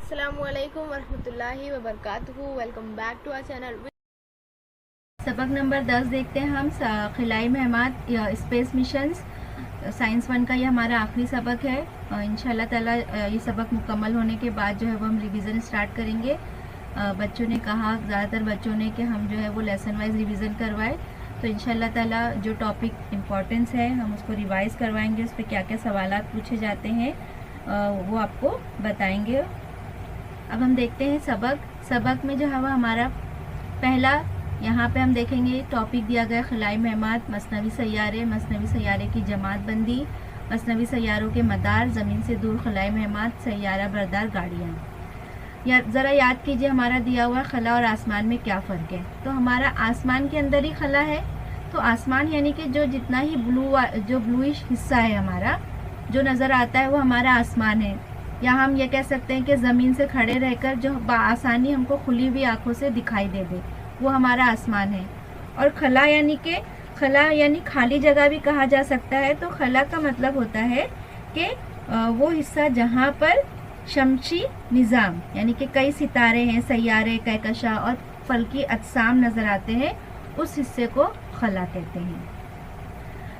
अस्सलामुअलैकुम वरहमतुल्लाहि वबरकातुहू। Welcome back to our channel. सबक नंबर 10 देखते हैं हम। खिलाई महमात या स्पेस मिशंस साइंस 1 का ये हमारा आखिरी सबक है। इंशाल्लाह ताला ये सबक मुकम्मल होने के बाद जो है वो हम रिवीजन स्टार्ट करेंगे। बच्चों ने कहा, ज़्यादातर बच्चों ने, कि हम जो है वो लेसन वाइज रिवीजन करवाए। तो इंशाल्लाह ताला जो टॉपिक इम्पोर्टेंस है हम उसको रिवाइज करवाएंगे, उस पर क्या क्या सवालात पूछे जाते हैं वो आपको बताएंगे। अब हम देखते हैं सबक में जो है वो हमारा पहला, यहाँ पे हम देखेंगे टॉपिक दिया गया खिलाई महमात, मसनवी सैयारे की जमात बंदी, मसनवी सैयारों के मदार, ज़मीन से दूर खिलाई महमात, सैयारा बरदार गाड़ियाँ। ज़रा याद कीजिए हमारा दिया हुआ खला और आसमान में क्या फ़र्क है। तो हमारा आसमान के अंदर ही खला है, तो आसमान यानी कि जो जितना ही ब्लूइश हिस्सा है हमारा जो नज़र आता है वो हमारा आसमान है। या हम ये कह सकते हैं कि ज़मीन से खड़े रहकर जो आसानी हमको खुली हुई आँखों से दिखाई दे वो हमारा आसमान है। और खला यानी खाली जगह भी कहा जा सकता है। तो खला का मतलब होता है कि वो हिस्सा जहाँ पर शमसी निज़ाम यानी कि कई सितारे हैं, सैयारे, कहकशा और फल्की अजसाम नज़र आते हैं, उस हिस्से को खला कहते हैं।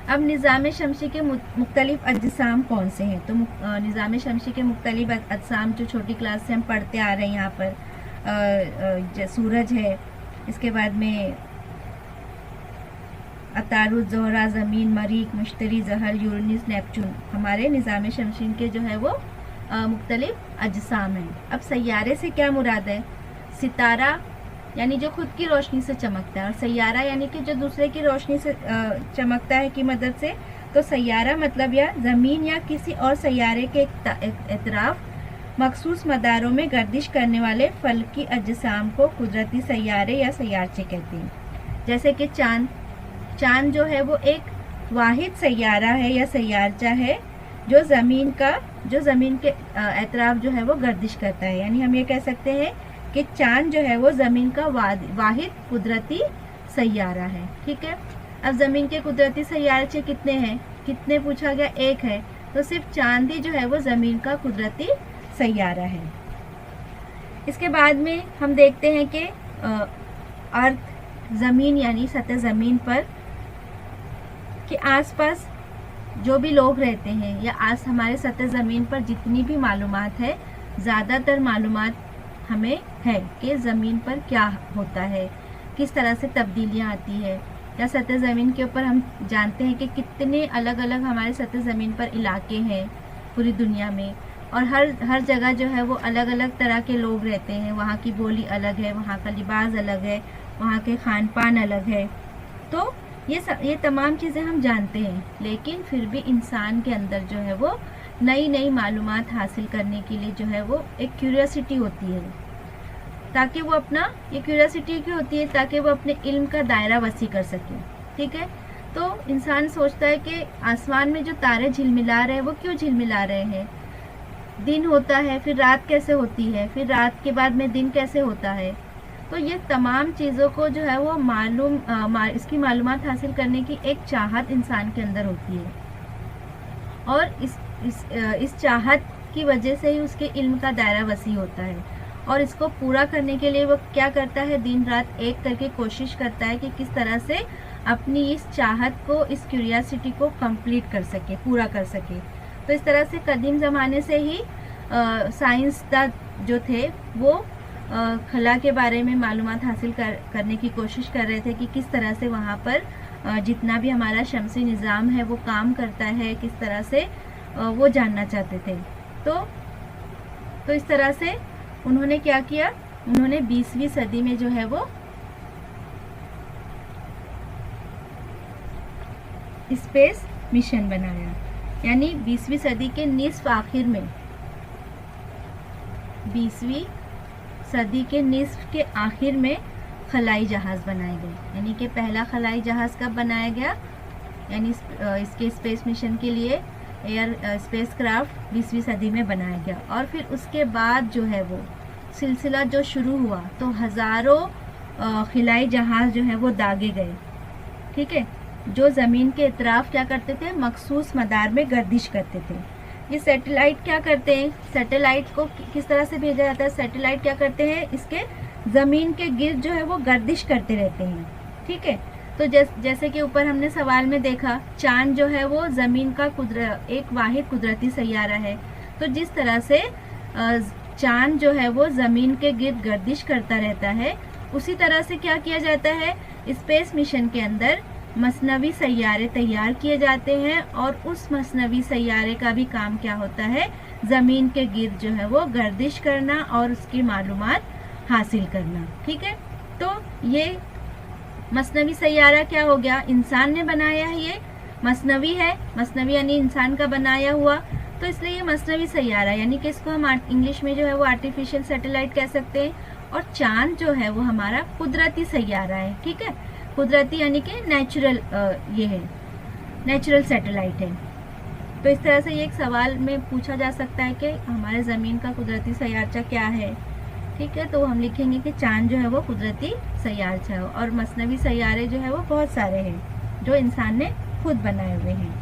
अब निज़ाम शमसी के मुख्तलिफ अजसाम कौन से हैं? तो निज़ाम शमसी के मुख्तलिफ अजसाम जो छोटी क्लास से हम पढ़ते आ रहे हैं, यहाँ पर सूरज है, इसके बाद में अतारुद, ज़ोहरा, ज़मीन, मरीख, मुश्तरी, ज़हल, यूरेनस, नेपच्यून हमारे निज़ाम शमसी के जो है वो मुख्तलिफ अजसाम हैं। अब सैयारे से क्या मुराद है? सितारा यानी जो खुद की रोशनी से चमकता है, और सैयारा यानी कि जो दूसरे की रोशनी से चमकता है की मदद से। तो सैयारा मतलब या ज़मीन या किसी और सैयारे के इतराफ मखसूस मदारों में गर्दिश करने वाले फल्की अजसाम को कुदरती सैयारे या सैयारचे कहते हैं। जैसे कि चाँद जो है वो एक वाहिद सैयारा है या सैयारचा है जो ज़मीन के इतराफ जो है वो गर्दिश करता है। यानी हम ये कह सकते हैं कि चाँद जो है वो ज़मीन का वाहिद कुदरती सैयारा है। ठीक है। अब ज़मीन के कुदरती सैयारे कितने हैं? कितने पूछा गया? एक है। तो सिर्फ चाँद ही जो है वो ज़मीन का कुदरती सैयारा है। इसके बाद में हम देखते हैं कि अर्थ, ज़मीन यानी सतह ज़मीन पर के आसपास जो भी लोग रहते हैं या हमारे सतह ज़मीन पर जितनी भी मालूमात है, ज़्यादातर मालूमात हमें है कि ज़मीन पर क्या होता है, किस तरह से तब्दीलियाँ आती है। या सतह ज़मीन के ऊपर हम जानते हैं कि कितने अलग अलग हमारे सतह ज़मीन पर इलाके हैं पूरी दुनिया में, और हर जगह जो है वो अलग अलग तरह के लोग रहते हैं। वहाँ की बोली अलग है, वहाँ का लिबास अलग है, वहाँ के खान पान अलग है। तो ये तमाम चीज़ें हम जानते हैं, लेकिन फिर भी इंसान के अंदर जो है वो नई मालूमात हासिल करने के लिए जो है वो एक क्यूरियोसिटी होती है, ताकि वो अपना, ये क्यूरियोसिटी क्यों होती है? ताकि वो अपने इल्म का दायरा वसी कर सके। ठीक है। तो इंसान सोचता है कि आसमान में जो तारे झिलमिला रहे हैं वो क्यों झिलमिला रहे हैं? दिन होता है, फिर रात कैसे होती है, फिर रात के बाद में दिन कैसे होता है? तो ये तमाम चीज़ों को जो है वो इसकी मालूमात हासिल करने की एक चाहत इंसान के अंदर होती है, और इस चाहत की वजह से ही उसके इल्म का दायरा वसी होता है। और इसको पूरा करने के लिए वो क्या करता है? दिन रात एक करके कोशिश करता है कि किस तरह से अपनी इस चाहत को, इस क्यूरियोसिटी को कंप्लीट कर सके, पूरा कर सके। तो इस तरह से कदीम ज़माने से ही साइंसदान जो थे वो खला के बारे में मालूमात हासिल करने की कोशिश कर रहे थे कि किस तरह से वहाँ पर जितना भी हमारा शमसी निज़ाम है वो काम करता है, किस तरह से वो जानना चाहते थे। तो इस तरह से उन्होंने क्या किया? उन्होंने 20वीं सदी में जो है वो स्पेस मिशन बनाया। यानी 20वीं सदी के निस्फ आखिर में, 20वीं सदी के निस्फ के आखिर में खलाई जहाज़ बनाए गए। यानी कि पहला खलाई जहाज़ कब बनाया गया? यानी इसके स्पेस मिशन के लिए स्पेस क्राफ्ट 20वीं सदी में बनाया गया। और फिर उसके बाद जो है वो सिलसिला जो शुरू हुआ, तो हज़ारों खिलाई जहाज़ जो है वो दागे गए। ठीक है। जो ज़मीन के इतराफ़ क्या करते थे? मखसूस मदार में गर्दिश करते थे। ये सैटेलाइट क्या करते हैं, सैटेलाइट को किस तरह से भेजा जाता है, सैटेलाइट क्या करते हैं, इसके ज़मीन के गिर्द जो है वो गर्दिश करते रहते हैं। ठीक है, तो जैसे कि ऊपर हमने सवाल में देखा, चांद जो है वो ज़मीन का एक वाहिद कुदरती सैयारा है। तो जिस तरह से चांद जो है वो ज़मीन के गिर्द गर्दिश करता रहता है, उसी तरह से क्या किया जाता है, स्पेस मिशन के अंदर मसनवी सैयारे तैयार किए जाते हैं और उस मसनवी सैयारे का भी काम क्या होता है, ज़मीन के गिर्द जो है वो गर्दिश करना और उसकी मालूमात हासिल करना। ठीक है, तो ये मसनवी सैयारा क्या हो गया, इंसान ने बनाया है, ये मसनवी है, मसनवी यानी इंसान का बनाया हुआ, तो इसलिए ये मसनवी सैयारा, यानी कि इसको हम इंग्लिश में जो है वो आर्टिफिशियल सैटेलाइट कह सकते हैं। और चांद जो है वो हमारा कुदरती सैयारा है। ठीक है, कुदरती यानी कि नेचुरल, ये है नेचुरल सैटेलाइट है। तो इस तरह से ये एक सवाल में पूछा जा सकता है कि हमारे ज़मीन का कुदरती सैयारचा क्या है। ठीक है, तो हम लिखेंगे कि चांद जो है वो कुदरती सैयारचा है और मसनवी सैयारे जो है वो बहुत सारे हैं जो इंसान ने खुद बनाए हुए हैं।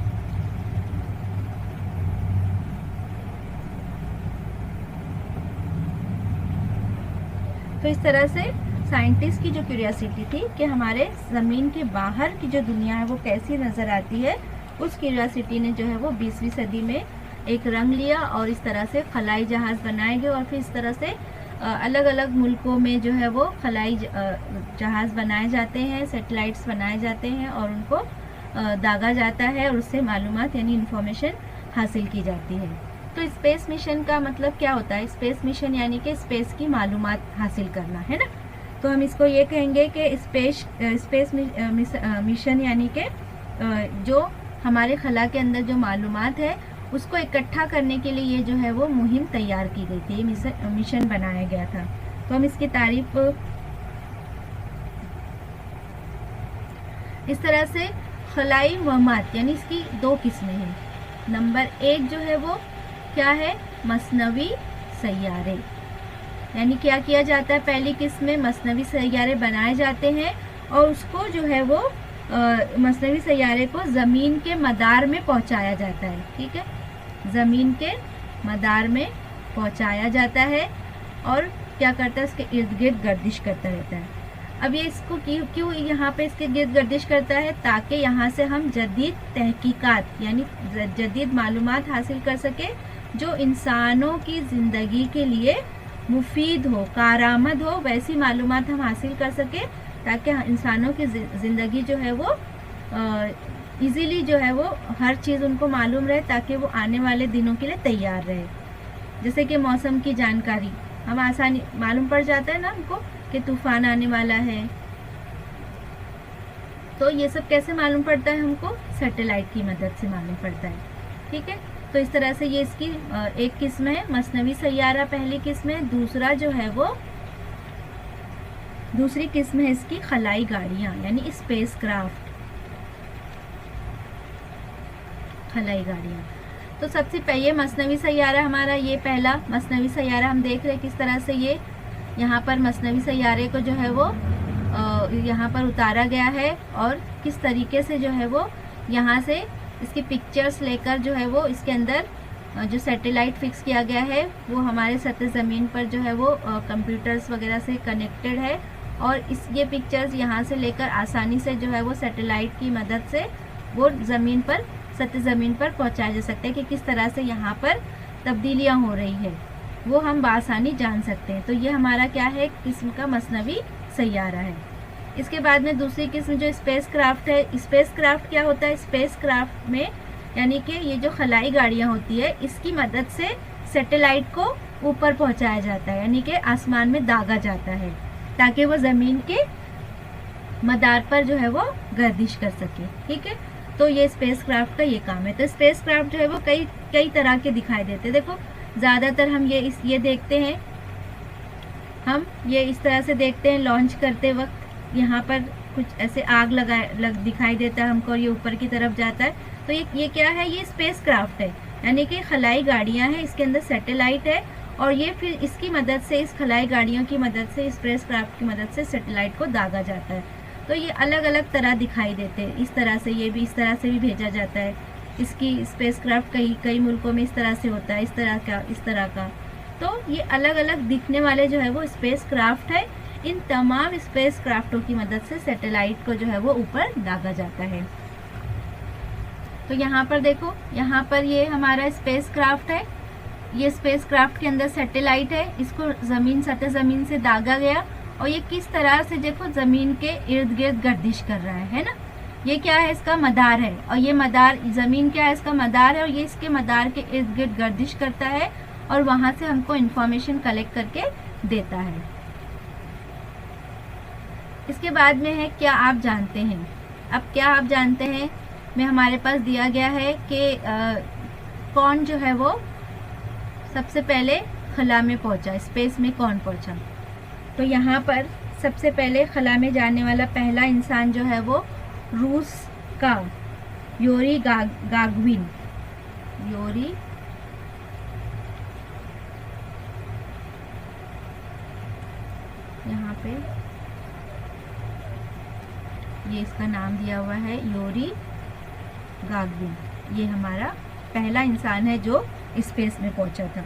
तो इस तरह से साइंटिस्ट की जो क्यूरियोसिटी थी कि हमारे ज़मीन के बाहर की जो दुनिया है वो कैसी नज़र आती है, उस क्यूरियोसिटी ने जो है वो 20वीं सदी में एक रंग लिया और इस तरह से खलाई जहाज़ बनाए गए और फिर इस तरह से अलग अलग मुल्कों में जो है वो खलाई जहाज़ बनाए जाते हैं, सैटेलाइट्स बनाए जाते हैं और उनको दागा जाता है और उससे मालूमात यानी इंफॉर्मेशन हासिल की जाती है। तो स्पेस मिशन का मतलब क्या होता है, स्पेस मिशन यानी कि स्पेस की मालूमात हासिल करना, है ना। तो हम इसको ये कहेंगे कि स्पेस मिशन यानी कि जो हमारे खला के अंदर जो मालूमात है उसको इकट्ठा करने के लिए ये जो है वो मुहिम तैयार की गई थी, मिशन बनाया गया था। तो हम इसकी तारीफ इस तरह से, खलाई मुहिम्मात यानी इसकी 2 किस्में हैं। नंबर 1 जो है वो क्या है, मसनवी सैयारे, यानी क्या किया जाता है, पहली किस्म में मसनवी सैयारे बनाए जाते हैं और उसको जो है वो मसनवी सैयारे को ज़मीन के मदार में पहुंचाया जाता है। ठीक है, ज़मीन के मदार में पहुंचाया जाता है और क्या करता है, उसके इर्द गिर्द गर्दिश करता रहता है। अब ये इसको क्यों यहाँ पे इसके गिर्द गर्दिश करता है, ताकि यहाँ से हम जदीद तहकीकात यानी जदीद मालूमात हासिल कर सके जो इंसानों की ज़िंदगी के लिए मुफीद हो, कारआमद हो, वैसी मालूमात हम हासिल कर सके ताकि इंसानों की ज़िंदगी जो है वो इजीली जो है वो हर चीज़ उनको मालूम रहे ताकि वो आने वाले दिनों के लिए तैयार रहे। जैसे कि मौसम की जानकारी हम आसानी मालूम पड़ जाता है ना हमको कि तूफान आने वाला है, तो ये सब कैसे मालूम पड़ता है, हमको सैटेलाइट की मदद से मालूम पड़ता है। ठीक है, तो इस तरह से ये इसकी एक किस्म है मसनवी सैयारा, पहली किस्म है। दूसरी किस्म है इसकी खलाई गाड़ियाँ यानी स्पेस क्राफ्ट, खलाई गाड़ियाँ। तो सबसे पहले मसनवी सैयारा हमारा, ये पहला मसनवी सैयारा हम देख रहे हैं किस तरह से ये यहाँ पर मसनवी सैयारे को जो है वो यहाँ पर उतारा गया है और किस तरीके से जो है वो यहाँ से इसकी पिक्चर्स लेकर जो है वो इसके अंदर जो सैटेलाइट फिक्स किया गया है वो हमारे सतह ज़मीन पर जो है वो कंप्यूटर्स वगैरह से कनेक्टेड है और ये पिक्चर्स यहाँ से लेकर आसानी से जो है वो सैटेलाइट की मदद से वो ज़मीन पर, सतह ज़मीन पर पहुँचाया जा सकता है कि किस तरह से यहाँ पर तब्दीलियाँ हो रही है, वो हम बआसानी जान सकते हैं। तो ये हमारा क्या है, एक किस्म का मसनवी सैयारा है। इसके बाद में दूसरी किस्म जो स्पेस क्राफ्ट है। स्पेस क्राफ्ट क्या होता है, स्पेस क्राफ्ट में यानी कि ये जो खलाई गाड़ियाँ होती है इसकी मदद से सैटेलाइट को ऊपर पहुंचाया जाता है, यानी कि आसमान में दागा जाता है ताकि वो ज़मीन के मदार पर जो है वो गर्दिश कर सके। ठीक है, तो ये स्पेस क्राफ्ट का ये काम है। तो स्पेस क्राफ्ट जो है वो कई तरह के दिखाई देते हैं। देखो ज़्यादातर हम ये देखते हैं, हम ये इस तरह से देखते हैं लॉन्च करते वक्त यहाँ पर कुछ ऐसे आग दिखाई देता है हमको और ये ऊपर की तरफ जाता है। तो ये क्या है, ये स्पेस क्राफ्ट है, यानी कि खलाई गाड़ियाँ हैं, इसके अंदर सैटेलाइट है और ये फिर इसकी मदद से, इस खलाई गाड़ियों की मदद से, स्पेस क्राफ्ट की मदद से सैटेलाइट को दागा जाता है। तो ये अलग अलग तरह दिखाई देते हैं। इस तरह से ये भी, इस तरह से भी भेजा जाता है। इसकी स्पेसक्राफ्ट कई मुल्कों में इस तरह से होता है, इस तरह का। तो ये अलग अलग दिखने वाले जो है वो स्पेसक्राफ्ट है। इन तमाम स्पेसक्राफ्टों की मदद से सैटेलाइट को जो है वो ऊपर दागा जाता है। तो यहाँ पर देखो, यहाँ पर ये हमारा स्पेसक्राफ्ट है। ये स्पेसक्राफ्ट के अंदर सैटेलाइट है, इसको सतह ज़मीन से दागा गया और ये किस तरह से देखो ज़मीन के इर्द गिर्द गर्दिश कर रहा है ना। ये क्या है, इसका मदार है, और ये मदार ज़मीन क्या है, इसका मदार है, और ये इसके मदार के इर्द गिर्द गर्दिश करता है और वहाँ से हमको इंफॉर्मेशन कलेक्ट करके देता है। इसके बाद में है क्या आप जानते हैं। अब क्या आप जानते हैं में हमारे पास दिया गया है कि कौन जो है वो सबसे पहले खला में पहुंचा, स्पेस में कौन पहुंचा। तो यहाँ पर सबसे पहले खला में जाने वाला पहला इंसान जो है वो रूस का यूरी गागरिन, यहाँ पे ये इसका नाम दिया हुआ है यूरी गागरिन। ये हमारा पहला इंसान है जो स्पेस में पहुंचा था।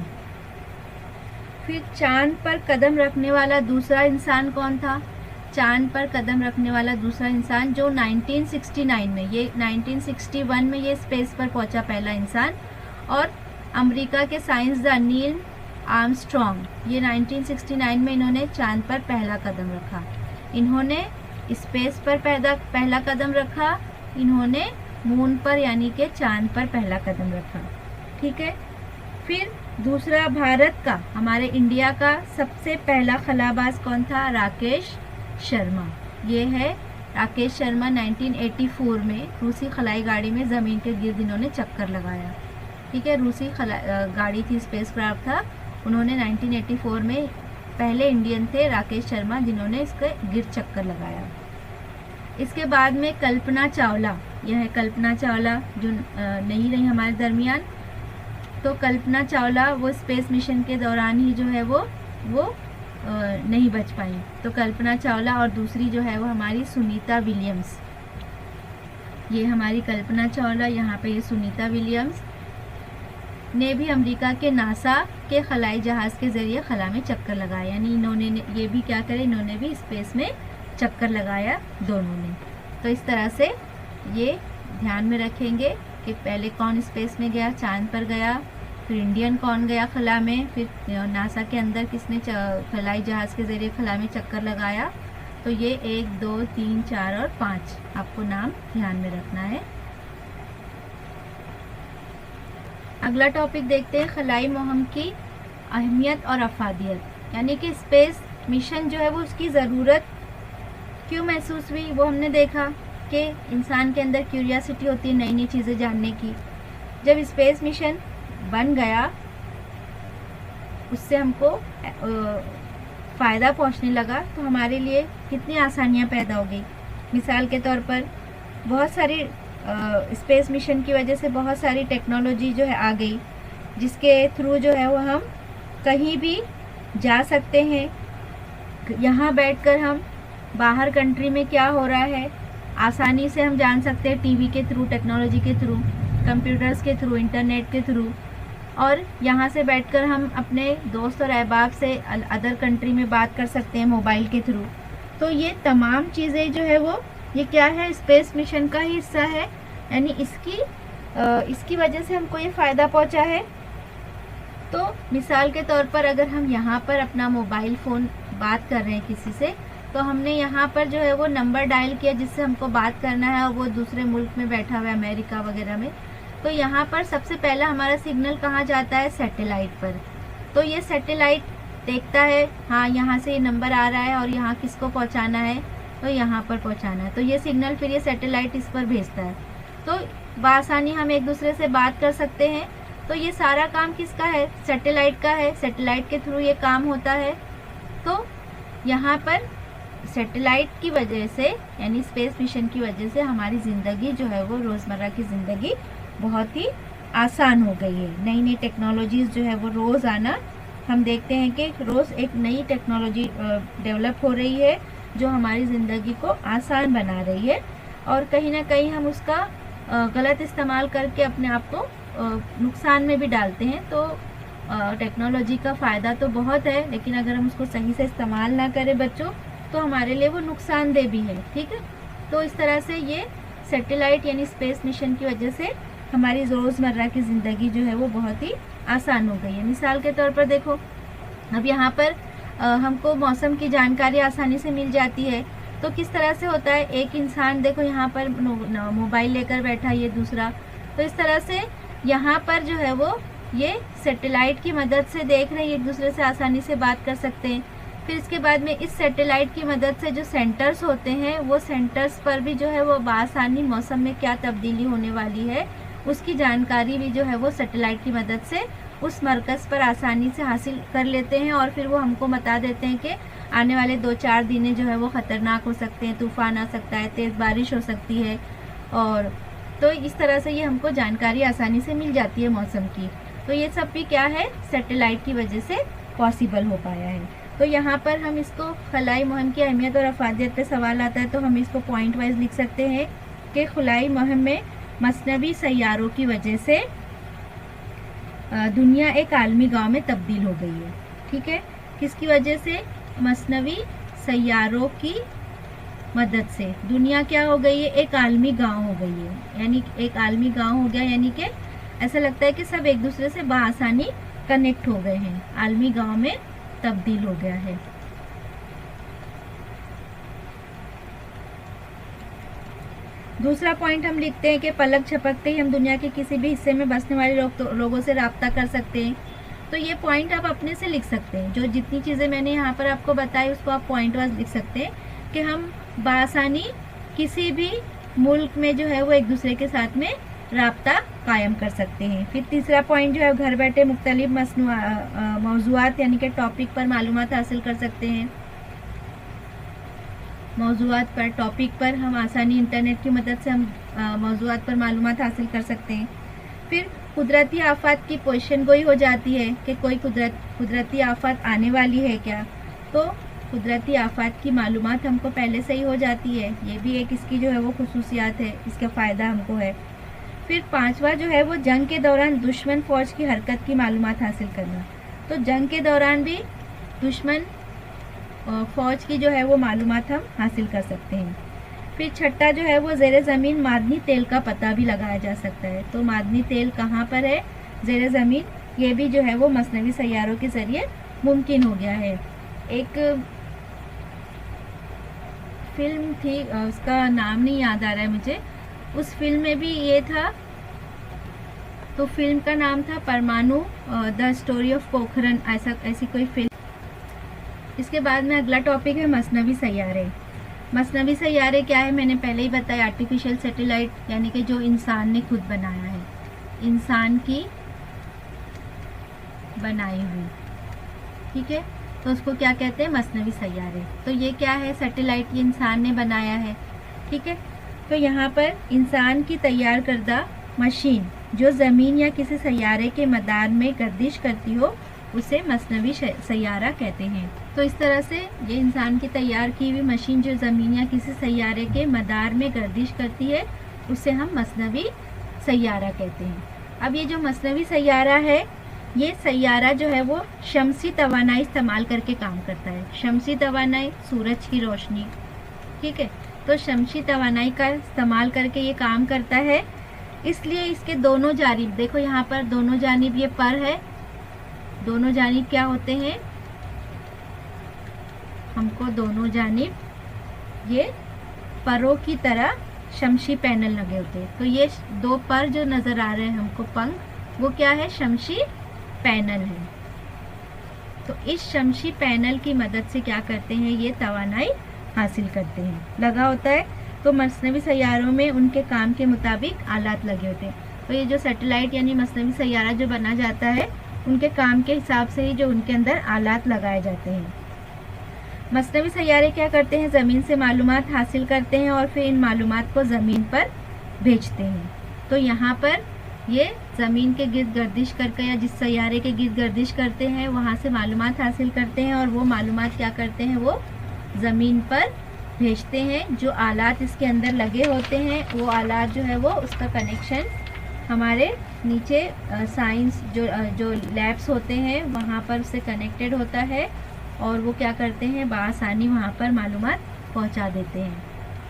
फिर चांद पर कदम रखने वाला दूसरा इंसान कौन था। चांद पर कदम रखने वाला दूसरा इंसान जो 1969 में, ये 1961 में ये स्पेस पर पहुंचा पहला इंसान, और अमेरिका के साइंसदान नील आर्मस्ट्रॉन्ग, ये 1969 में इन्होंने चांद पर पहला कदम रखा। इन्होंने स्पेस पर पहला कदम रखा, इन्होंने मून पर यानी कि चांद पर पहला कदम रखा। ठीक है। फिर दूसरा भारत का, हमारे इंडिया का सबसे पहला खलाबाज कौन था। राकेश शर्मा। ये है राकेश शर्मा। 1984 में रूसी खलाई गाड़ी में ज़मीन के गिर्द इन्होंने चक्कर लगाया। ठीक है, रूसी गाड़ी थी, स्पेसक्राफ्ट था। उन्होंने 1984 में पहले इंडियन थे राकेश शर्मा जिन्होंने इसके गिर्द चक्कर लगाया। इसके बाद में कल्पना चावला, यह है कल्पना चावला जो नहीं रही हमारे दरमियान। तो कल्पना चावला वो स्पेस मिशन के दौरान ही जो है वो नहीं बच पाई। तो कल्पना चावला और दूसरी जो है वो हमारी सुनीता विलियम्स। ये हमारी कल्पना चावला, यहाँ पे ये सुनीता विलियम्स ने भी अमेरिका के नासा के खलाई जहाज़ के ज़रिए खला में चक्कर लगाया। यानी इन्होंने ये भी क्या करे, इन्होंने भी स्पेस में चक्कर लगाया दोनों ने। तो इस तरह से ये ध्यान में रखेंगे कि पहले कौन स्पेस में गया, चांद पर गया, फिर इंडियन कौन गया खला में, फिर नासा के अंदर किसने खलाई जहाज़ के ज़रिए खला में चक्कर लगाया। तो ये 1, 2, 3, 4 और 5 आपको नाम ध्यान में रखना है। अगला टॉपिक देखते हैं, खलाई मुहिम की अहमियत और अफादियत। यानी कि स्पेस मिशन जो है वो उसकी ज़रूरत क्यों महसूस हुई, वो हमने देखा कि इंसान के अंदर क्यूरियोसिटी होती है नई नई चीज़ें जानने की। जब स्पेस मिशन बन गया उससे हमको फ़ायदा पहुंचने लगा, तो हमारे लिए कितनी आसानियां पैदा हो गई। मिसाल के तौर पर बहुत सारी स्पेस मिशन की वजह से बहुत सारी टेक्नोलॉजी जो है आ गई, जिसके थ्रू जो है वो हम कहीं भी जा सकते हैं। यहाँ बैठकर हम बाहर कंट्री में क्या हो रहा है आसानी से हम जान सकते हैं, टीवी के थ्रू, टेक्नोलॉजी के थ्रू, कंप्यूटर्स के थ्रू, इंटरनेट के थ्रू। और यहाँ से बैठकर हम अपने दोस्त और अहबाब से अदर कंट्री में बात कर सकते हैं मोबाइल के थ्रू। तो ये तमाम चीज़ें जो है वो ये क्या है, स्पेस मिशन का ही हिस्सा है। यानी इसकी वजह से हमको ये फ़ायदा पहुँचा है। तो मिसाल के तौर पर अगर हम यहाँ पर अपना मोबाइल फ़ोन बात कर रहे हैं किसी से, तो हमने यहाँ पर जो है वो नंबर डायल किया जिससे हमको बात करना है, और वो दूसरे मुल्क में बैठा हुआ है, अमेरिका वगैरह में। तो यहाँ पर सबसे पहला हमारा सिग्नल कहाँ जाता है, सैटेलाइट पर। तो ये सैटेलाइट देखता है, हाँ यहाँ से ये नंबर आ रहा है और यहाँ किसको पहुँचाना है, तो यहाँ पर पहुँचाना है। तो ये सिग्नल फिर ये सैटेलाइट इस पर भेजता है। तो बआसानी हम एक दूसरे से बात कर सकते हैं। तो ये सारा काम किसका है, सैटेलाइट का है। सैटेलाइट के थ्रू ये काम होता है। तो यहाँ पर सैटेलाइट की वजह से यानी स्पेस मिशन की वजह से हमारी ज़िंदगी जो है वो रोज़मर्रा की ज़िंदगी बहुत ही आसान हो गई है। नई नई टेक्नोलॉजीज़ जो है वो रोज़ आना, हम देखते हैं कि रोज़ एक नई टेक्नोलॉजी डेवलप हो रही है जो हमारी ज़िंदगी को आसान बना रही है, और कहीं ना कहीं हम उसका गलत इस्तेमाल करके अपने आप को नुकसान में भी डालते हैं। तो टेक्नोलॉजी का फ़ायदा तो बहुत है, लेकिन अगर हम उसको सही से इस्तेमाल ना करें बच्चों, तो हमारे लिए वो नुकसानदेह भी है। ठीक है, तो इस तरह से ये सैटेलाइट यानी स्पेस मिशन की वजह से हमारी रोज़मर्रा की ज़िंदगी जो है वो बहुत ही आसान हो गई है। मिसाल के तौर पर देखो, अब यहाँ पर हमको मौसम की जानकारी आसानी से मिल जाती है। तो किस तरह से होता है, एक इंसान देखो यहाँ पर मोबाइल लेकर बैठा, ये दूसरा, तो इस तरह से यहाँ पर जो है वो ये सैटेलाइट की मदद से देख रहे हैं, एक दूसरे से आसानी से बात कर सकते हैं। फिर इसके बाद में इस सैटेलाइट की मदद से जो सेंटर्स होते हैं, वो सेंटर्स पर भी जो है वो बासानी मौसम में क्या तब्दीली होने वाली है उसकी जानकारी भी जो है वो सैटेलाइट की मदद से उस मरकज़ पर आसानी से हासिल कर लेते हैं। और फिर वो हमको बता देते हैं कि आने वाले 2-4 दिन जो है वो ख़तरनाक हो सकते हैं, तूफ़ान आ सकता है, तेज़ बारिश हो सकती है। और तो इस तरह से ये हमको जानकारी आसानी से मिल जाती है मौसम की। तो ये सब भी क्या है, सैटेलाइट की वजह से पॉसिबल हो पाया है। तो यहाँ पर हम इसको खलाई मुहिम की अहमियत और अफादियत पे सवाल आता है, तो हम इसको पॉइंट वाइज लिख सकते हैं कि खलाई मुहिम में मसनवी सैयारों की वजह से दुनिया एक आलमी गांव में तब्दील हो गई है। ठीक है, किसकी वजह से, मसनवी सैयारों की मदद से दुनिया क्या हो गई है, एक आलमी गांव हो गई है। यानी एक आलमी गांव हो गया, यानी कि ऐसा लगता है कि सब एक दूसरे से बआसानी कनेक्ट हो गए हैं, आलमी गांव में तब्दील हो गया है। दूसरा पॉइंट हम लिखते हैं कि पलक झपकते ही हम दुनिया के किसी भी हिस्से में बसने वाले लोगों से राब्ता कर सकते हैं। तो ये पॉइंट आप अपने से लिख सकते हैं, जो जितनी चीज़ें मैंने यहाँ पर आपको बताई उसको आप पॉइंट वाइज लिख सकते हैं कि हम बआसानी किसी भी मुल्क में जो है वो एक दूसरे के साथ में राब्ता कायम कर सकते हैं। फिर तीसरा पॉइंट जो है, घर बैठे मुख्तलिफ मौज़ूआत यानी कि टॉपिक पर मालूमात हासिल कर सकते हैं। मौज़ूआत पर, टॉपिक पर हम आसानी इंटरनेट की मदद से हम मौज़ूआत पर मालूमात हासिल कर सकते हैं। फिर कुदरती आफत की पोजीशन गोई हो जाती है कि कोई कुदरती आफत आने वाली है क्या, तो कुदरती आफत की मालूमात हमको पहले से ही हो जाती है। ये भी एक इसकी जो है वो खुसूसियात है, इसका फ़ायदा हमको है। फिर पांचवा जो है वो जंग के दौरान दुश्मन फ़ौज की हरकत की मालूमात हासिल करना। तो जंग के दौरान भी दुश्मन फ़ौज की जो है वो मालूमात हम हासिल कर सकते हैं। फिर छठा जो है वो ज़ेरे ज़मीन मादनी तेल का पता भी लगाया जा सकता है। तो मादनी तेल कहाँ पर है, ज़ेरे ज़मीन, ये भी जो है वो मसनवी सैयारों के ज़रिए मुमकिन हो गया है। एक फिल्म थी, उसका नाम नहीं याद आ रहा है मुझे, उस फिल्म में भी ये था। तो फिल्म का नाम था परमाणु, द स्टोरी ऑफ पोखरन, ऐसी कोई फिल्म। इसके बाद में अगला टॉपिक है मसनवी सैयारे। मसनवी सैयारे क्या है, मैंने पहले ही बताया, आर्टिफिशियल सैटेलाइट यानी कि जो इंसान ने खुद बनाया है, इंसान की बनाई हुई। ठीक है, तो उसको क्या कहते हैं, मसनवी सैयारे। तो ये क्या है, सैटेलाइट ये इंसान ने बनाया है। ठीक है, तो यहाँ पर इंसान की तैयार करदा मशीन जो ज़मीन या किसी सैयारे के मदार में गर्दिश करती हो उसे मसनवी सैयारा कहते हैं। तो इस तरह से ये इंसान की तैयार की हुई मशीन जो ज़मीन या किसी सैयारे के मदार में गर्दिश करती है उसे हम मसनवी सैयारा कहते हैं। अब ये जो मसनवी सैयारा है, ये सैयारा जो है वो शमसी तवानाई इस्तेमाल करके काम करता है। शमसी तवानाई, सूरज की रोशनी। ठीक है, तो शमसी तवानाई का इस्तेमाल करके ये काम करता है। इसलिए इसके दोनों जानिब, देखो यहाँ पर दोनों जानिब ये पर है, दोनों जानिब क्या होते हैं, हमको दोनों जानिब ये परों की तरह शमशी पैनल लगे होते हैं। तो ये दो पर जो नज़र आ रहे हैं हमको पंख, वो क्या है, शमशी पैनल है। तो इस शमशी पैनल की मदद से क्या करते हैं, ये तवानाई हासिल करते हैं। लगा होता है, तो मसनवी सैयारों में उनके काम के मुताबिक आलात लगे होते हैं। तो ये जो सैटेलाइट यानी मसनवी सैयारा जो बना जाता है, उनके काम के हिसाब से ही जो उनके अंदर आलात लगाए जाते हैं। मसनवी सैयारे क्या करते हैं, ज़मीन से मालूमात हासिल करते हैं और फिर इन मालूमात को ज़मीन पर भेजते हैं। तो यहाँ पर ये ज़मीन के गिर्द गर्दिश करके या जिस सैयारे के गिर्द गर्दिश करते हैं वहाँ से मालूमात हासिल करते हैं और वो मालूमात क्या करते हैं, वो ज़मीन पर भेजते हैं। जो आलात इसके अंदर लगे होते हैं वो आलात जो है वो उसका कनेक्शन हमारे नीचे साइंस जो लैब्स होते हैं वहाँ पर उससे कनेक्टेड होता है और वो क्या करते हैं बआसानी वहाँ पर मालूमात पहुँचा देते हैं।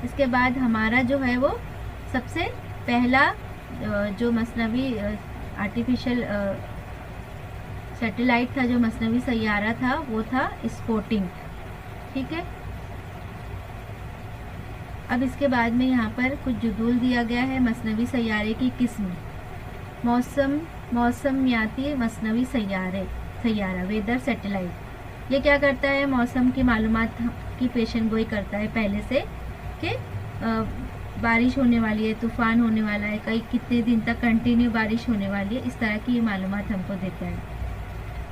इसके बाद हमारा जो है वो सबसे पहला जो मसनवी आर्टिफिशियल सैटेलाइट था, जो मसनवी सैयारा था, वो था स्पोर्टिंग। ठीक है, अब इसके बाद में यहाँ पर कुछ जुदूल दिया गया है मसनवी सैयारे की किस्म। मौसमियाती मसनवी सैयारा वेदर सैटेलाइट। ये क्या करता है, मौसम की मालूमात की पेशन गोई करता है पहले से कि बारिश होने वाली है, तूफ़ान होने वाला है, कई कितने दिन तक कंटिन्यू बारिश होने वाली है, इस तरह की ये मालूमात हमको देता है।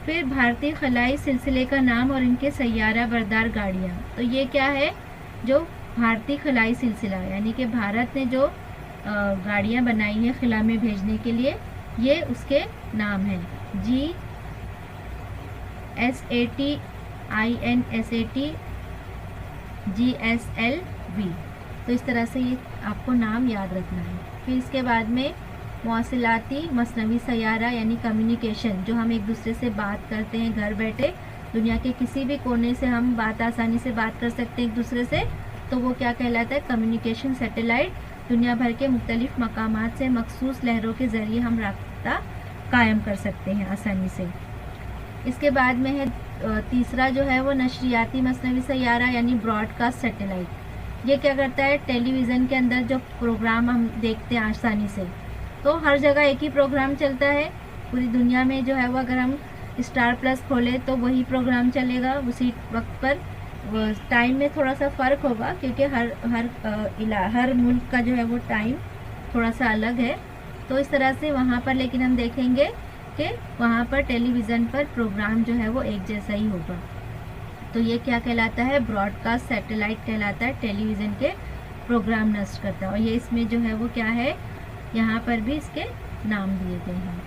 फिर भारतीय खलाई सिलसिले का नाम और इनके सैयारा बरदार गाड़ियाँ। तो ये क्या है, जो भारतीय खलाई सिलसिला यानी कि भारत ने जो गाड़ियाँ बनाई हैं खिला में भेजने के लिए, ये उसके नाम हैं GSAT, INSAT, GSLV। तो इस तरह से ये आपको नाम याद रखना है। फिर इसके बाद में मौसिलाती मसनवी सैयारा यानी कम्युनिकेशन, जो हम एक दूसरे से बात करते हैं घर बैठे, दुनिया के किसी भी कोने से हम आसानी से बात कर सकते हैं एक दूसरे से, तो वो क्या कहलाता है, कम्युनिकेशन सैटेलाइट। दुनिया भर के मुख्तलिफ मकामात से मखसूस लहरों के ज़रिए हम राब्ता कायम कर सकते हैं आसानी से। इसके बाद में है तीसरा जो है वो नशरियाती मसनवी सैयारा यानी ब्रॉडकास्ट सैटेलाइट। ये क्या करता है, टेलीविज़न के अंदर जो प्रोग्राम हम देखते हैं आसानी से, तो हर जगह एक ही प्रोग्राम चलता है पूरी दुनिया में जो है वो, अगर हम स्टार प्लस खोलें तो वही प्रोग्राम चलेगा उसी वक्त पर। टाइम में थोड़ा सा फ़र्क होगा क्योंकि हर मुल्क का जो है वो टाइम थोड़ा सा अलग है, तो इस तरह से वहाँ पर लेकिन हम देखेंगे कि वहाँ पर टेलीविज़न पर प्रोग्राम जो है वो एक जैसा ही होगा। तो ये क्या कहलाता है, ब्रॉडकास्ट सैटेलाइट कहलाता है, टेलीविज़न के प्रोग्राम नष्ट करता है। और ये इसमें जो है वो क्या है, यहाँ पर भी इसके नाम दिए गए हैं।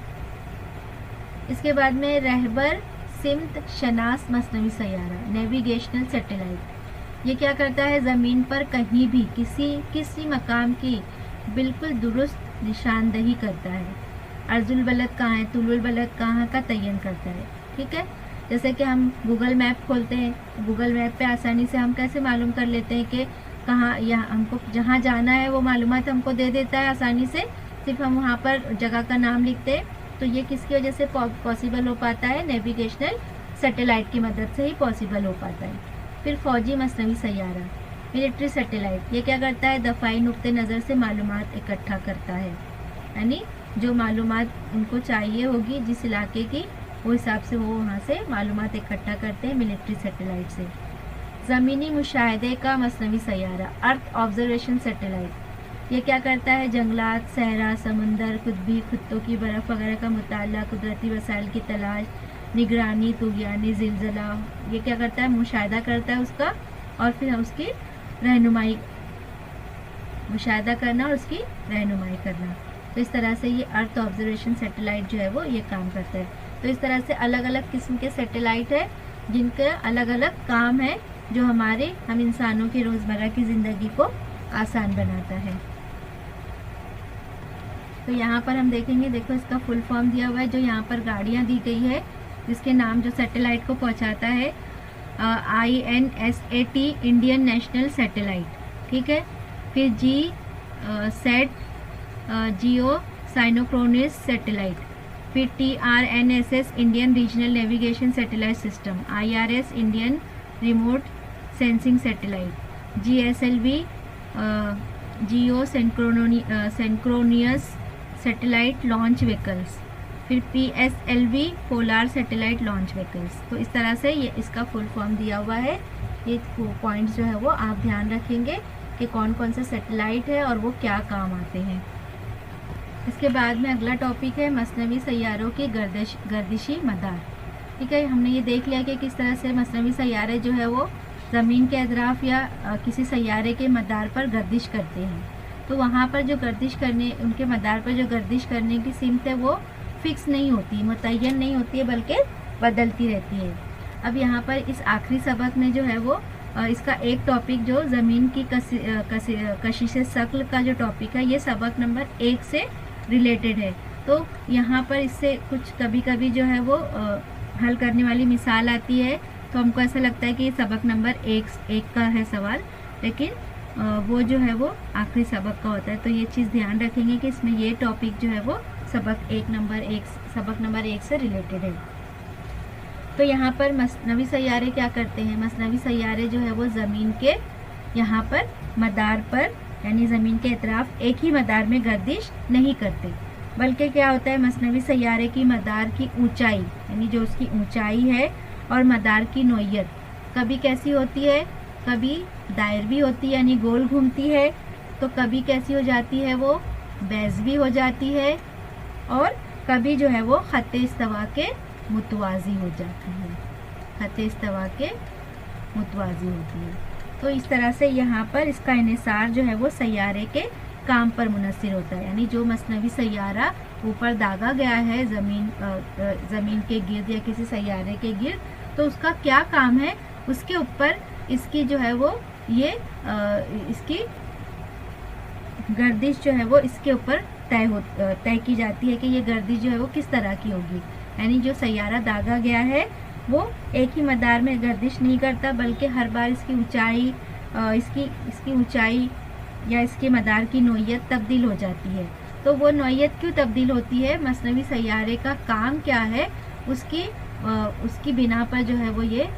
इसके बाद में रहबर सिमत शनास मसनवी सैयारा नेविगेशनल सैटेलाइट। ये क्या करता है, ज़मीन पर कहीं भी किसी मकाम की बिल्कुल दुरुस्त निशानदही करता है। अर्जुल बलद कहाँ है, तुलुल बलद कहाँ का तयन करता है। ठीक है, जैसे कि हम गूगल मैप खोलते हैं, गूगल मैप पे आसानी से हम कैसे मालूम कर लेते हैं कि कहाँ, यहाँ हमको जहाँ जाना है वो मालूमात हमको दे देता है आसानी से, सिर्फ हम वहाँ पर जगह का नाम लिखते हैं। तो ये किसकी वजह से पॉसिबल हो पाता है, नेविगेशनल सैटेलाइट की मदद से ही पॉसिबल हो पाता है। फिर फौजी मसनवी सैयारा मिलिट्री सैटेलाइट। ये क्या करता है, दफ़ाई नुक्ते नज़र से मालूमात इकट्ठा करता है, यानी जो मालूमात उनको चाहिए होगी जिस इलाके की, वो हिसाब से वो वहाँ से मालूमात इकट्ठा करते हैं मिलिट्री सैटेलाइट से। ज़मीनी मुशाहदे का मसनवी सैयारा अर्थ ऑब्जर्वेशन सैटेलाइट। ये क्या करता है, जंगलात, सहरा, समंदर, कुतबी खित्तों की बर्फ़ वगैरह का मुताला, कुदरती वसाइल की तलाश, निगरानी, तुग़यानी, ज़िलज़ला। ये क्या करता है, मुशाहिदा करता है उसका और फिर उसकी रहनुमाई, मुशाहिदा करना और उसकी रहनुमाई करना। तो इस तरह से ये अर्थ ऑब्जर्वेशन सैटेलाइट जो है वो ये काम करता है। तो इस तरह से अलग अलग किस्म के सैटेलाइट है जिनके अलग अलग काम है, जो हम इंसानों की रोज़मर्रा की ज़िंदगी को आसान बनाता है। तो यहाँ पर हम देखेंगे, देखो इसका फुल फॉर्म दिया हुआ है, जो यहाँ पर गाड़ियाँ दी गई है जिसके नाम जो सैटेलाइट को पहुँचाता है, INSAT इंडियन नेशनल सैटेलाइट। ठीक है, फिर GSAT जियो साइनोक्रोनिस सैटेलाइट, फिर TRNSS Indian regional navigation satellite system, IRS Indian remote sensing satellite, GSLV जियो सेंक्रोनियस सैटेलाइट लॉन्च व्हीकल्स, फिर PSLV polar satellite launch vehicles. तो इस तरह से ये इसका फुल फॉर्म दिया हुआ है। ये पॉइंट्स जो है वो आप ध्यान रखेंगे कि कौन कौन से सैटेलाइट है और वो क्या काम आते हैं। इसके बाद में अगला टॉपिक है मसनवी सैयारों की गर्दिशी मदार। ठीक है, हमने ये देख लिया कि किस तरह से मसनवी सैयारे जो है वो ज़मीन के अतराफ़ या किसी सैयारे के मदार पर गर्दिश करते हैं। तो वहाँ पर जो गर्दिश करने, उनके मदार पर जो गर्दिश करने की सिमत है वो फ़िक्स नहीं होती, मुतय्यन नहीं होती है, बल्कि बदलती रहती है। अब यहाँ पर इस आखिरी सबक में जो है वो इसका एक टॉपिक जो ज़मीन की कशिश शक्ल का जो टॉपिक है ये सबक नंबर 1 से रिलेटेड है। तो यहाँ पर इससे कुछ कभी कभी जो है वो हल करने वाली मिसाल आती है, तो हमको ऐसा लगता है कि सबक नंबर 1 का है सवाल, लेकिन वो जो है वो आखिरी सबक का होता है। तो ये चीज़ ध्यान रखेंगे कि इसमें ये टॉपिक जो है वो सबक नंबर 1 से रिलेटेड है। तो यहाँ पर मसनवी सैयारे क्या करते हैं? मसनवी सैयारे जो है वो ज़मीन के यहाँ पर मदार पर यानी ज़मीन के अतराफ एक ही मदार में गर्दिश नहीं करते, बल्कि क्या होता है, मसनवी सैयारे की मदार की ऊंचाई यानी जो उसकी ऊंचाई है और मदार की नोयत कभी कैसी होती है, कभी दायरवी होती है यानी गोल घूमती है, तो कभी कैसी हो जाती है, वो बैज़वी हो जाती है, और कभी जो है वो खत्ते इस्तवा के मुतवाज़ी हो जाती है, खत्ते इस्तवा के मुतवाज़ी होती है। तो इस तरह से यहाँ पर इसका इन्हिसार जो है वो सैयारे के काम पर मुनसिर होता है, यानी जो मसनवी सैयारा ऊपर दागा गया है ज़मीन के गिर्द या किसी सैयारे के गिर्द, तो उसका क्या काम है उसके ऊपर इसकी जो है वो ये इसकी गर्दिश जो है वो इसके ऊपर तय की जाती है कि ये गर्दिश जो है वो किस तरह की होगी। यानी जो सैयारा दागा गया है वो एक ही मदार में गर्दिश नहीं करता, बल्कि हर बार इसकी ऊंचाई इसकी ऊंचाई या इसके मदार की नोयत तब्दील हो जाती है। तो वो नोयत क्यों तब्दील होती है, मसनवी सैयारे का काम क्या है, उसकी बिना पर जो है वो ये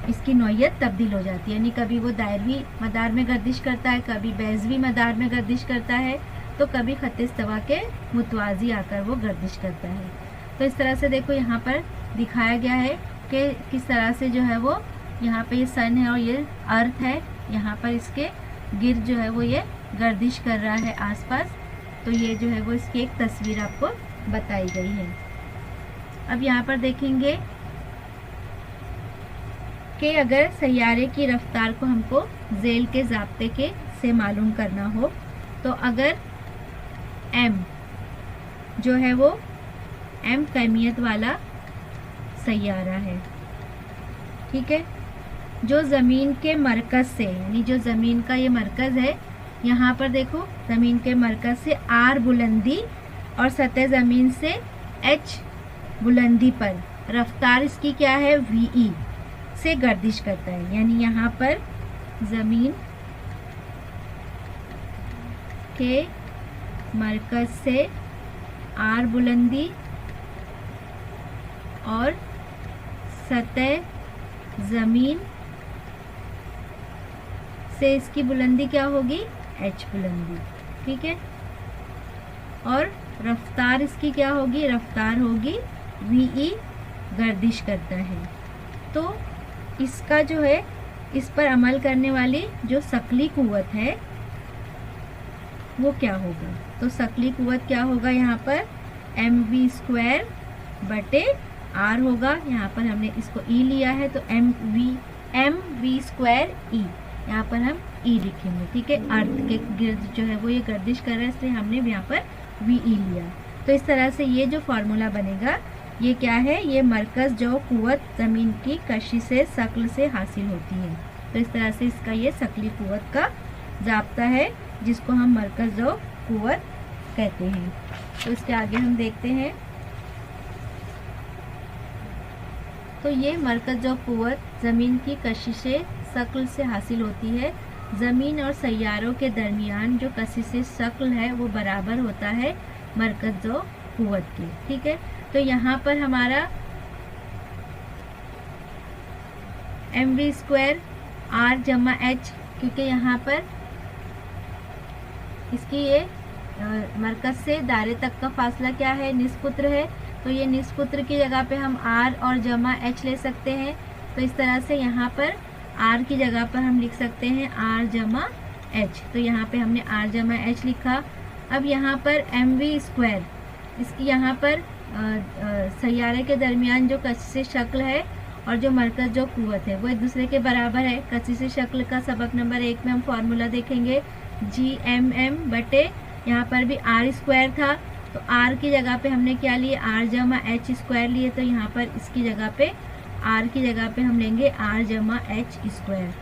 इसकी नोयत तब्दील हो जाती है। यानी कभी वो दायरवी मदार में गर्दिश करता है, कभी बैज़वी मदार में गर्दिश करता है, तो कभी खत्ते इस्तवा के मुतवाज़ी आकर वो गर्दिश करता है। तो इस तरह से देखो यहाँ पर दिखाया गया है कि किस तरह से जो है वो यहाँ पे ये सन है और ये अर्थ है, यहाँ पर इसके गिर्द जो है वो ये गर्दिश कर रहा है आसपास। तो ये जो है वो इसकी एक तस्वीर आपको बताई गई है। अब यहाँ पर देखेंगे कि अगर सैयारे की रफ्तार को हमको ज़ेल के ज़ाब्ते के से मालूम करना हो, तो अगर m जो है वो m कैमियत वाला सैयारा है, ठीक है, जो ज़मीन के मरकज़ से यानी जो ज़मीन का ये मरकज़ है, यहाँ पर देखो ज़मीन के मरकज़ से r बुलंदी और सतह ज़मीन से h बुलंदी पर रफ्तार इसकी क्या है, ve से गर्दिश करता है। यानी यहाँ पर ज़मीन के मरकज़ से r बुलंदी और सतह ज़मीन से इसकी बुलंदी क्या होगी, h बुलंदी, ठीक है, और रफ्तार इसकी क्या होगी, रफ्तार होगी ve गर्दिश करता है। तो इसका जो है इस पर अमल करने वाली जो सकली कुव्वत है वो क्या होगा, तो सकली कुव्वत क्या होगा, यहाँ पर mv² बटे r होगा। यहाँ पर हमने इसको e लिया है तो mv² e, यहाँ पर हम e लिखेंगे, ठीक है। अर्थ के गिर्द जो है वो ये गर्दिश कर रहा है, इसलिए हमने यहाँ पर ve लिया। तो इस तरह से ये जो फार्मूला बनेगा ये क्या है, ये मरकज़ जो कुव्वत ज़मीन की कशिश शक्ल से हासिल होती है। तो इस तरह से इसका ये सकली कुव्वत का ज़ाब्ता है जिसको हम मरकज़ जो कुव्वत कहते हैं। तो इसके आगे हम देखते हैं, तो ये मरकज़ जो कुव्वत ज़मीन की कशिश शक्ल से हासिल होती है। ज़मीन और सैयारों के दरमियान जो कशिश शक्ल है वो बराबर होता है मरकज़ जो कुव्वत के, ठीक है। तो यहाँ पर हमारा mv² r जमा h, क्योंकि यहाँ पर इसकी ये मरकज़ से दायरे तक का फासला क्या है, निस्पुत्र है, तो ये निस्पुत्र की जगह पे हम r और जमा h ले सकते हैं। तो इस तरह से यहाँ पर r की जगह पर हम लिख सकते हैं r जमा h, तो यहाँ पे हमने r जमा h लिखा। अब यहाँ पर mv², इसकी यहाँ पर सैयारे के दरमियान जो कशिश शक्ल है और जो मरकज़ जो कुव्वत है वो एक दूसरे के बराबर है। कशिश शक्ल का सबक नंबर 1 में हम फार्मूला देखेंगे, gmm बटे यहाँ पर भी r² था, तो r की जगह पे हमने क्या लिए, r जमा h² लिए, तो यहाँ पर इसकी जगह पे आर की जगह पे हम लेंगे आर जमा एच स्क्वायर।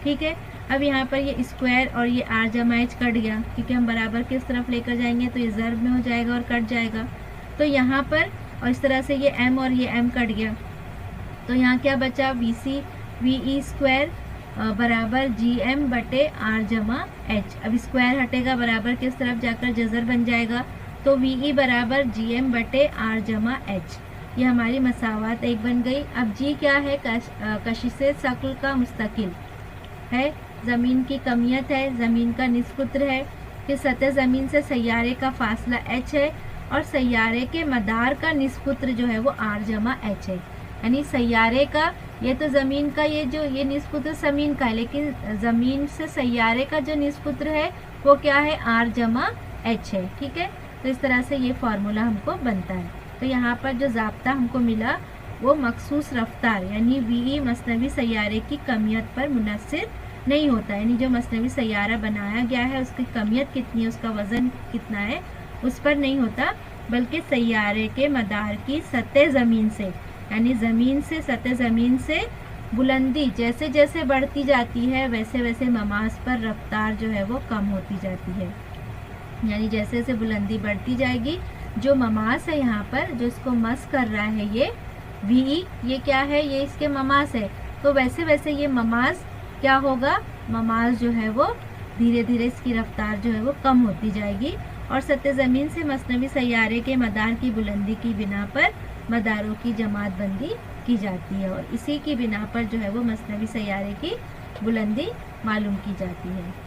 ठीक है, अब यहाँ पर ये स्क्वायर और ये आर जमा एच कट गया, क्योंकि हम बराबर किस तरफ लेकर जाएंगे तो ये ज़र्ब में हो जाएगा और कट जाएगा। तो यहाँ पर और इस तरह से ये m और ये m कट गया, तो यहाँ क्या बचा, वी ई स्क्वायर बराबर जी एम बटे आर जमा एच। अब स्क्वायर हटेगा, बराबर किस तरफ जाकर जज़र बन जाएगा, तो वी ई बराबर जी एम बटे आर जमा एच। ये हमारी मसावात एक बन गई। अब जी क्या है, कशिशे शक्ल का मुस्तकिल है, ज़मीन की कमियत है, ज़मीन का निस्पुत्र है कि सतह ज़मीन से सैयारे का फासला h है और सैयारे के मदार का निस्पुत्र जो है वो r जमा h है। यानी सैयारे का, ये तो ज़मीन का ये निस्पुत्र ज़मीन का है, लेकिन ज़मीन से सैयारे का जो निस्पुत्र है वो क्या है, r जमा h है। ठीक है, तो इस तरह से ये फार्मूला हमको बनता है। तो यहाँ पर जो ज़ाब्ता हमको मिला वो मखसूस रफ्तार यानी वी मसनवी सैयारे की कमियत पर मुनसर नहीं होता, यानी जो मसनवी सैयारा बनाया गया है उसकी कमियत कितनी है, उसका वज़न कितना है, उस पर नहीं होता, बल्कि सैयारे के मदार की सतह ज़मीन से, यानी ज़मीन से सतह ज़मीन से बुलंदी जैसे जैसे बढ़ती जाती है वैसे वैसे ममास पर रफ्तार जो है वो कम होती जाती है। यानी जैसे जैसे बुलंदी बढ़ती जाएगी, जो ममास है यहाँ पर जो इसको मस कर रहा है ये वी, ये क्या है, ये इसके ममास है, तो वैसे वैसे ये ममास क्या होगा, ममास जो है वो धीरे धीरे इसकी रफ्तार जो है वो कम होती जाएगी और सतह ज़मीन से मसनवी सैयारे के मदार की बुलंदी की बिना पर मदारों की जमात बंदी की जाती है और इसी की बिना पर जो है वो मसनवी सैयारे की बुलंदी मालूम की जाती है।